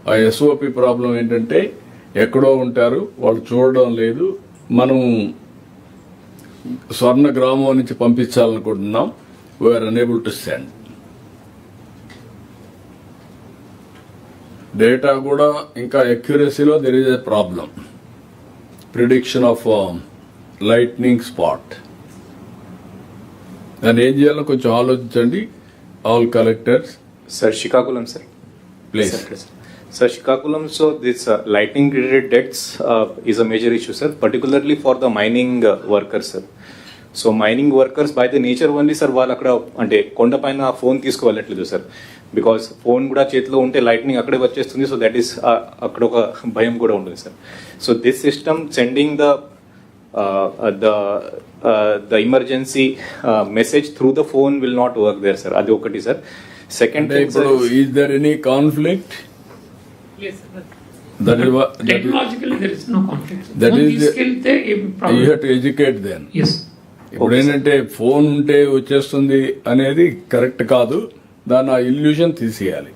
ఆ SOP problem ఏంటంటే ఎక్కడో ఉంటారు, వాళ్ళు చూడడం లేదు. మనం స్వర్ణ గ్రామం నుంచి పంపించాలనుకుంటున్నాం, we're unable to send. Data కూడా ఇంకా అక్యురసీలో there is a problem. Prediction of lightning spot, దాన్ని ఏం చేయాలో కొంచెం ఆలోచించండి. All collectors. Sir Srikakulam sir please. Sir, Shikakulam, so this lightning related deaths is a major issue, sir, particularly for the mining workers, sir. So mining workers by the nature only, sir, వాళ్ళు అక్కడ అంటే కొండ పైన phone తీసుకువెళ్ళట్లేదు sir, because phone కూడా చేతిలో ఉంటే lightning అక్కడే వచ్చేస్తుంది. సో దట్ ఈస్ అక్కడ ఒక భయం కూడా ఉంటుంది sir. So this system sending the emergency message through the phone will not work there sir. అది ఒకటి సార్. సెకండ్, ఇప్పుడు is there any conflict? Yes, sir. Technologically there is no conflict. That Phone is తీసుకెళ్తే ఏం problem? You have to educate them. Yes. ఇప్పుడు ఏంటంటే phone ఉంటే వచ్చేస్తుంది అనేది కరెక్ట్ కాదు, దాని ఆ ఇల్యూషన్ తీసేయాలి.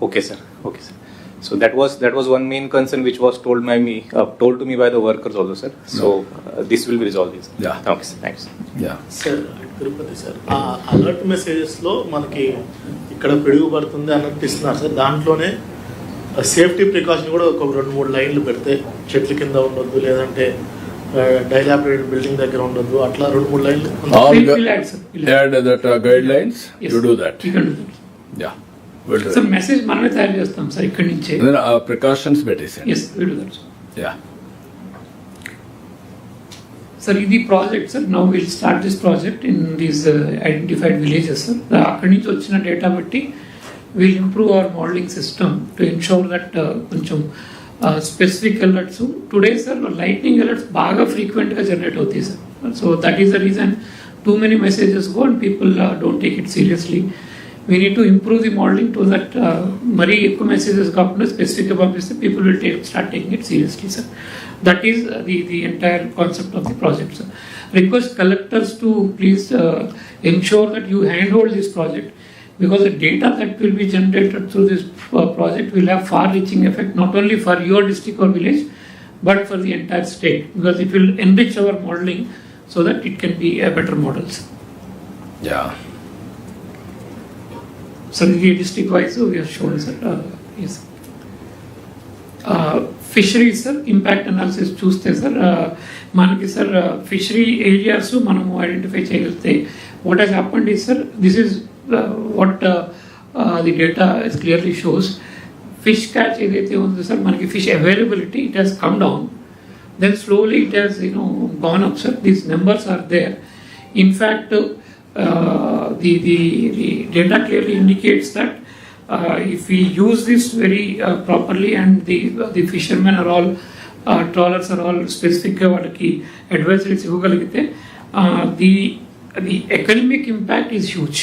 Okay sir, okay sir. So that was one main concern which was told to me by the workers also, sir. So this will be resolved. Yeah. Okay, sir. Thanks. Yeah. Sir Tirupati sir, ఆ alert మెసేజెస్లో మనకి ఇక్కడ పిడుగు పడుతుంది అన్నట్టు ఇస్తున్నారు sir. దాంట్లోనే safety precaution కూడా ఒక 2-3 లైన్లు పెడితే చెట్ల కింద ఉండొద్దు, లేదంటే డైలాబరేటెడ్ బిల్డింగ్ దగ్గర ఉండొద్దు, అట్లా 2-3 లైన్లు. We'll add, sir. We'll add. Add that guidelines. Yes. You do that. You can do that. Yeah. We'll do Sir, that. Message మనమే తయారు చేస్తాం సార్ ఇక్కడి నుంచే. Then precautions పెట్టేసాను. Yes, we do that, sir. Yeah. Sir ఇది project sir. Now will start this project in these identified villages sir. అక్కడి నుంచి వచ్చిన డేటా బట్టి will improve our modelling system to ensure that కొంచెం specific alerts. Today sir lightning alerts బాగా ఫ్రీక్వెంట్గా generate అవుతాయి sir. So that is the reason too many messages go and people don't take it seriously. We need to improve the modelling to that మరీ ఎక్కువ messages కాకుండా స్పెసిఫిక్గా పంపిస్తే people will start taking it seriously sir. That is the entire concept of the project, sir. Request collectors to please ensure that you handhold this project, because the data that will be generated through this project will have far-reaching effect not only for your district or village, but for the entire state, because it will enrich our modeling so that it can be a better model, sir. Yeah. So the district-wise we have shown, sir. Yes. Fisheries sir impact analysis చూస్తే sir మనకి sir fishery areas మనము identify చేయగలిగితే what has happened is sir, this is what the data is clearly shows. Fish catch ఏదైతే ఉందో sir మనకి fish availability it has come down, then slowly it has gone up sir. These numbers are there. In fact the data clearly indicates that if we use this very properly and the fishermen are all trawlers are all specific వాళ్ళకి advisories ఇవ్వగలిగితే the economic impact is huge.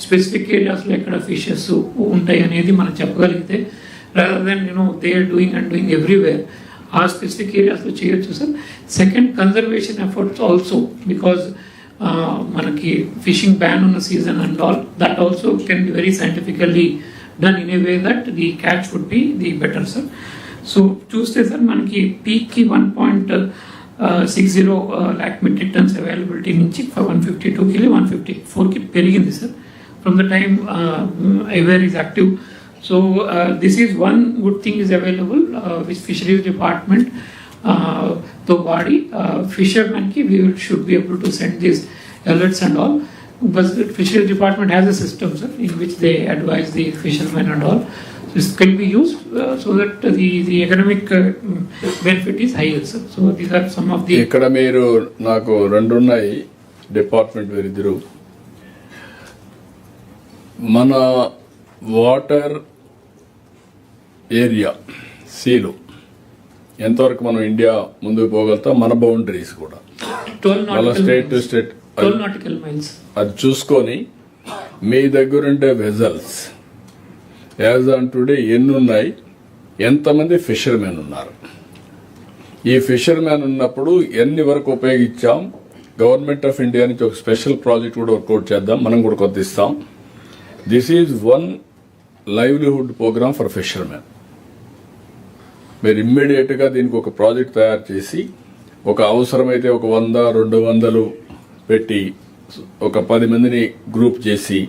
Specific ఏరియాస్లో ఎక్కడ fishes ఉంటాయి అనేది మనం చెప్పగలిగితే, rather than they are doing everywhere, ఆ specific ఏరియాస్లో చేయొచ్చు sir. Second, conservation efforts also, because మనకి ఫిషింగ్ బ్యాన్ ఉన్న season and all, that also can be very scientifically done in a way that the catch would be the better, sir. So చూస్తే sir మనకి పీక్కి 1.60 lakh metric tons availability నుంచి 152కి 154కి పెరిగింది sir from the time aware is active. So this is one good thing is available which fisheries department తో వాడి ఫిషర్మెన్కి we should be able to send these alerts and all. But the fisheries department has a system, sir, in which they advise the fishermen and all. So this can be used so that the economic benefit is higher, sir. So these are some of the. ఇక్కడ మీరు నాకు 2 ఉన్నాయి department వేరిద్దరు. మన water area seal ఎంతవరకు మనం India ముందుకు పోగలుగుతాం, మన boundaries కూడా 12 state to state 12 nautical miles. అది చూసుకొని మీ దగ్గరుండే వెజల్స్ యాజ్ ఆన్ టుడే ఎన్ని ఉన్నాయి, ఎంతమంది ఫిషర్మెన్ ఉన్నారు, ఈ ఫిషర్మెన్ ఉన్నప్పుడు ఎన్ని వరకు ఉపయోగించాం. గవర్నమెంట్ ఆఫ్ ఇండియా నుంచి ఒక స్పెషల్ ప్రాజెక్ట్ కూడా వర్కౌట్ చేద్దాం, మనం కూడా కొద్ది ఇస్తాం. This is one livelihood programme for fishermen. మీరు ఇమ్మీడియట్గా దీనికి ఒక ప్రాజెక్ట్ తయారు చేసి ఒక అవసరమైతే ఒక 100-200 పెట్టి ఒక 10 మందిని గ్రూప్ చేసి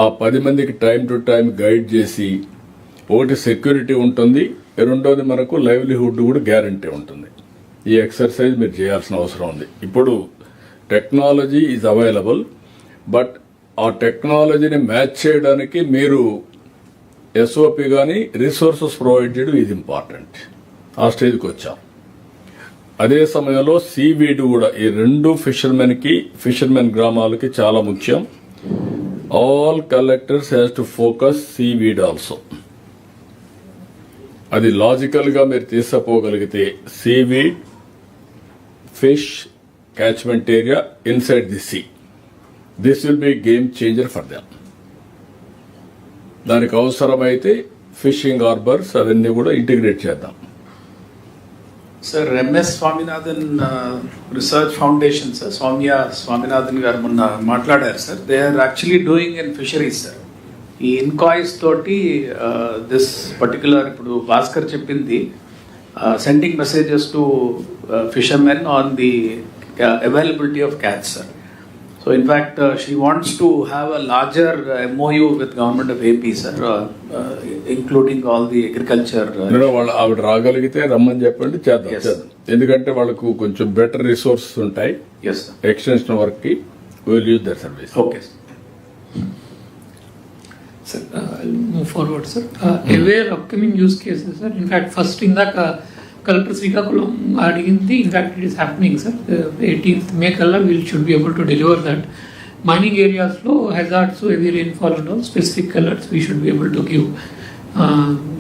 ఆ 10 మందికి టైం టు టైం గైడ్ చేసి ఒకటి సెక్యూరిటీ ఉంటుంది, రెండోది మనకు లైవ్లీహుడ్ కూడా గ్యారంటీ ఉంటుంది. ఈ ఎక్సర్సైజ్ మీరు చేయాల్సిన అవసరం ఉంది. ఇప్పుడు టెక్నాలజీ ఈజ్ అవైలబుల్, బట్ ఆ టెక్నాలజీని మ్యాచ్ చేయడానికి మీరు ఎస్ఓపి కానీ రిసోర్సెస్ ప్రొవైడ్ చేయడం ఇది ఇంపార్టెంట్. ఆ స్టేజ్కి వచ్చాం. అదే సమయంలో సీవీడ్ కూడా ఈ 2 ఫిషర్మెన్ గ్రామాలకి చాలా ముఖ్యం. All collectors has to focus seaweed also. అది లాజికల్ గా మీరు తీసుకుపోగలిగితే seaweed, fish catchment area inside the sea, this will be game changer for them. దానికి అవసరమైతే ఫిషింగ్ హార్బర్స్ అవన్నీ కూడా ఇంటిగ్రేట్ చేద్దాం. Sir MS Swaminathan research foundation sir Swaminathan garu మొన్న మాట్లాడారు sir. They are actually doing in fisheries sir. ఈ ఇన్కాయిస్ తోటి దిస్ పర్టికులర్ ఇప్పుడు భాస్కర్ చెప్పింది sending messages to fishermen on the availability of catch sir. So in fact, she wants to have a larger MOU with government of AP, sir, including all the agriculture. వాళ్ళు ఆవిడ రాగలిగితే రమ్మని చెప్పండి, చేద్దాం. Yes. చేద్దాం. ఎందుకంటే వాళ్ళకు కొంచెం బెటర్ రిసోర్సెస్ ఉంటాయి. Yes, sir. ఎక్స్టెన్షన్ వర్క్ కి will use there service. Okay, sir. Sir, I'll move forward, sir. Aware upcoming use cases, sir. In fact, first in the Collector Srikakulam అడిగింది. In fact, it is happening, sir. 18th May kalla we should be able to deliver that. Mining areas లో hazards, heavy rainfall and all specific alerts we should be able to give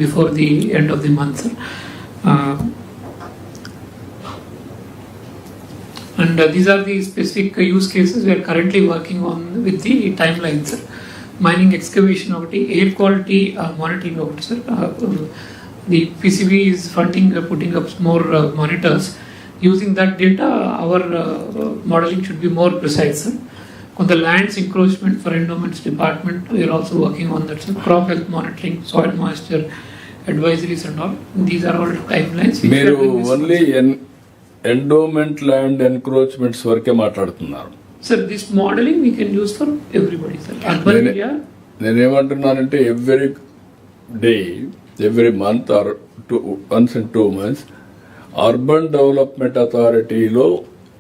before the end of the month, sir. And these are the specific use cases we are currently working on with the timelines, sir. Mining excavation ఒకటి, air quality monitoring ఒకటి, sir. The PCB is funding putting up more monitors. Using that data, our modeling should be more precise, sir. On the lands encroachment for endowments department, we are also working on that, sir. Crop health monitoring, soil moisture advisories and all. These are all timelines. మీరు only endowment land encroachments వరకే మాట్లాడుతున్నారు. Sir, this modeling we can use for everybody, sir. Urban area. నేనేమంటున్నానంటే every day, every month or once in 2 months, urban development అథారిటీలో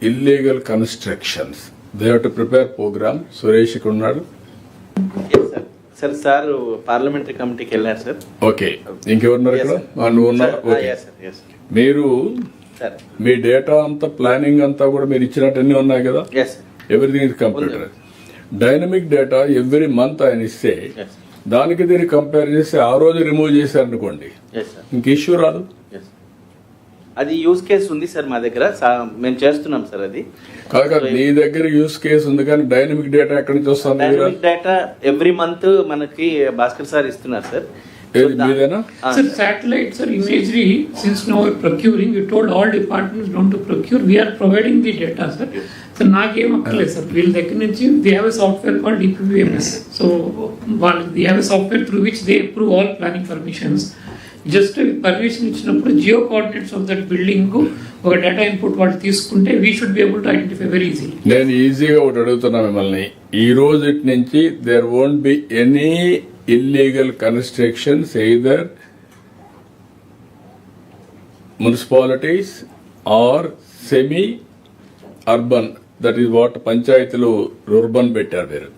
illegal constructions they have to prepare programme. Suresh ఉన్నాడు. Sir parliamentary కమిటీకి వెళ్ళారు sir. Okay, ఇంకెవరున్నారు ఇక్కడ? నువ్వు ఉన్నావు. Okay, మీరు మీ డేటా అంతా ప్లానింగ్ అంతా కూడా మీరు ఇచ్చినట్టు అన్ని ఉన్నాయి కదా. Everything is computer. Dynamic data every month ఆయన ఇస్తే దానికి దీన్ని కంపేర్ చేసి ఆ రోజు రిమూవ్ చేశారనుకోండి, ఇంక ఇష్యూ రాదు. అది యూజ్ కేసు ఉంది సార్ మా దగ్గర, మేము చేస్తున్నాం సార్. అది కాదు, నీ దగ్గర యూజ్ కేసు ఉంది కానీ డైనమిక్ డేటా ఎక్కడి నుంచి వస్తుంది? డైనమిక్ డేటా ఎవ్రీ మంత్ మనకి భాస్కర్ సార్ ఇస్తున్నారు సార్. మీదేనా? Sir, satellite, sir, imagery, since now we're procuring, we told all departments don't to procure, we are providing the data, sir. So, నాకేం అక్కర్లేదు సార్, వీళ్ళ దగ్గర నుంచి they have a software called DPPMS. So, they have a software through which they approve all planning permissions. Just permission ఇచ్చినప్పుడు geo coordinates of that building ఒక data input వాళ్ళు తీసుకుంటే we should be able to identify very easy. నేను ఈజీగా ఒకటి అడుగుతున్నా మిమ్మల్ని, ఈ రోజు నుంచి there won't be any illegal constructions either municipalities or semi urban, that is what పంచాయతీలు urban పెట్టారు.